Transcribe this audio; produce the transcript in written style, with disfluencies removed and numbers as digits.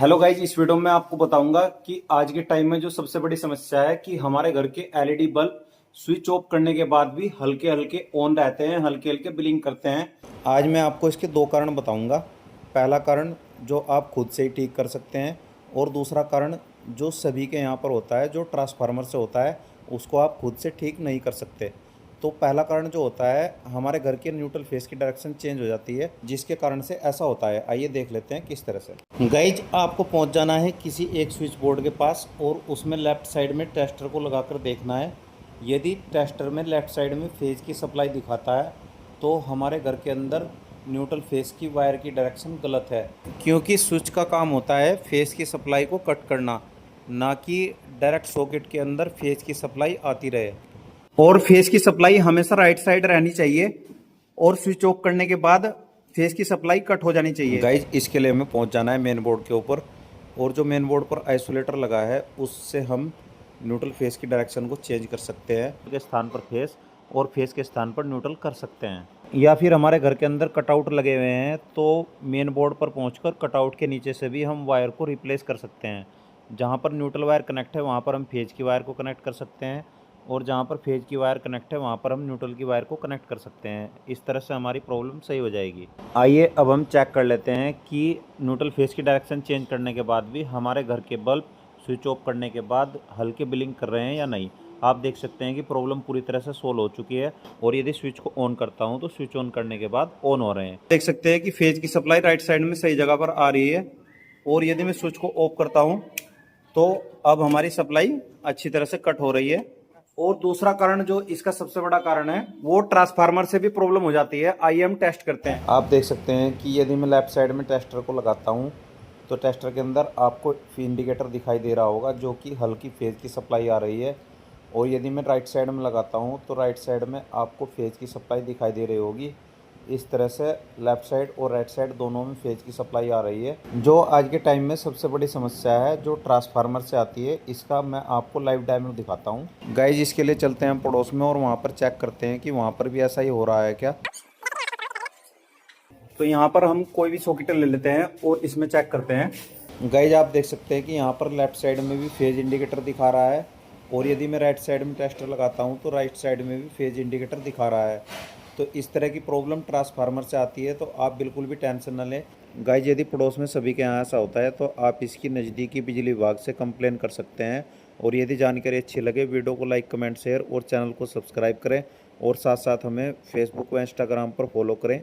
Hello guys, इस video में आपको बताऊंगा कि आज के टाइम में जो सबसे बड़ी समस्या है कि हमारे घर के एलईडी बल्ब स्विच ऑफ करने के बाद भी हल्के हल्के ऑन रहते हैं, हल्के हल्के ब्लिंक करते हैं। आज मैं आपको इसके दो कारण बताऊंगा। पहला कारण जो आप खुद से ही ठीक कर सकते हैं, और दूसरा कारण जो सभी के यहाँ पर होता है, जो ट्रांसफार्मर से होता है, उसको आप खुद से ठीक नहीं कर सकते। तो पहला कारण जो होता है, हमारे घर के न्यूट्रल फेस की डायरेक्शन चेंज हो जाती है, जिसके कारण से ऐसा होता है। आइए देख लेते हैं किस तरह से। गाइज, आपको पहुंच जाना है किसी एक स्विच बोर्ड के पास और उसमें लेफ्ट साइड में टेस्टर को लगाकर देखना है। यदि टेस्टर में लेफ्ट साइड में फेज की सप्लाई दिखाता है तो हमारे घर के अंदर न्यूट्रल फेस की वायर की डायरेक्शन गलत है, क्योंकि स्विच का काम होता है फेस की सप्लाई को कट करना, ना कि डायरेक्ट सॉकेट के अंदर फेस की सप्लाई आती रहे। और फेस की सप्लाई हमेशा राइट साइड रहनी चाहिए, और स्विच ऑफ करने के बाद फेस की सप्लाई कट हो जानी चाहिए। गाइज, इसके लिए हमें पहुंच जाना है मेन बोर्ड के ऊपर, और जो मेन बोर्ड पर आइसोलेटर लगा है उससे हम न्यूट्रल फेस की डायरेक्शन को चेंज कर सकते हैं। के स्थान पर फेस और फेस के स्थान पर न्यूट्रल कर सकते हैं। या फिर हमारे घर के अंदर कटआउट लगे हुए हैं तो मेन बोर्ड पर पहुंचकर कटआउट के नीचे से भी हम वायर को रिप्लेस कर सकते हैं। जहां पर न्यूट्रल वायर कनेक्ट है वहां पर हम फेज की वायर को कनेक्ट कर सकते हैं, और जहाँ पर फेज की वायर कनेक्ट है वहाँ पर हम न्यूट्रल की वायर को कनेक्ट कर सकते हैं। इस तरह से हमारी प्रॉब्लम सही हो जाएगी। आइए अब हम चेक कर लेते हैं कि न्यूट्रल फेज की डायरेक्शन चेंज करने के बाद भी हमारे घर के बल्ब स्विच ऑफ करने के बाद हल्के ब्लिंक कर रहे हैं या नहीं। आप देख सकते हैं कि प्रॉब्लम पूरी तरह से सोल्व हो चुकी है, और यदि स्विच को ऑन करता हूं तो स्विच ऑन करने के बाद ऑन हो रहे हैं। देख सकते हैं कि फेज की सप्लाई राइट साइड में सही जगह पर आ रही है, और यदि मैं स्विच को ऑफ करता हूं तो अब हमारी सप्लाई अच्छी तरह से कट हो रही है। और दूसरा कारण जो इसका सबसे बड़ा कारण है वो ट्रांसफार्मर से भी प्रॉब्लम हो जाती है। आइए हम टेस्ट करते हैं। आप देख सकते हैं कि यदि मैं लेफ्ट साइड में टेस्टर को लगाता हूं तो टेस्टर के अंदर आपको इंडिकेटर दिखाई दे रहा होगा जो कि हल्की फेज की सप्लाई आ रही है। और यदि मैं राइट साइड में लगाता हूं तो राइट साइड में आपको फेज की सप्लाई दिखाई दे रही होगी। इस तरह से लेफ़्ट साइड और राइट साइड दोनों में फेज की सप्लाई आ रही है। जो आज के टाइम में सबसे बड़ी समस्या है जो ट्रांसफार्मर से आती है, इसका मैं आपको लाइव डेमो दिखाता हूँ। गाइज, इसके लिए चलते हैं हम पड़ोस में और वहाँ पर चेक करते हैं कि वहाँ पर भी ऐसा ही हो रहा है क्या। तो यहाँ पर हम कोई भी सॉकेट ले लेते हैं और इसमें चेक करते हैं। गाइज, आप देख सकते हैं कि यहाँ पर लेफ्ट साइड में भी फेज इंडिकेटर दिखा रहा है, और यदि मैं राइट साइड में टेस्टर लगाता हूँ तो राइट साइड में भी फेज इंडिकेटर दिखा रहा है। तो इस तरह की प्रॉब्लम ट्रांसफार्मर से आती है, तो आप बिल्कुल भी टेंशन न लें। गाइज, यदि पड़ोस में सभी के यहाँ ऐसा होता है तो आप इसकी नज़दीकी बिजली विभाग से कंप्लेन कर सकते हैं। और यदि जानकारी अच्छी लगे, वीडियो को लाइक, कमेंट, शेयर और चैनल को सब्सक्राइब करें, और साथ साथ हमें फेसबुक व इंस्टाग्राम पर फॉलो करें।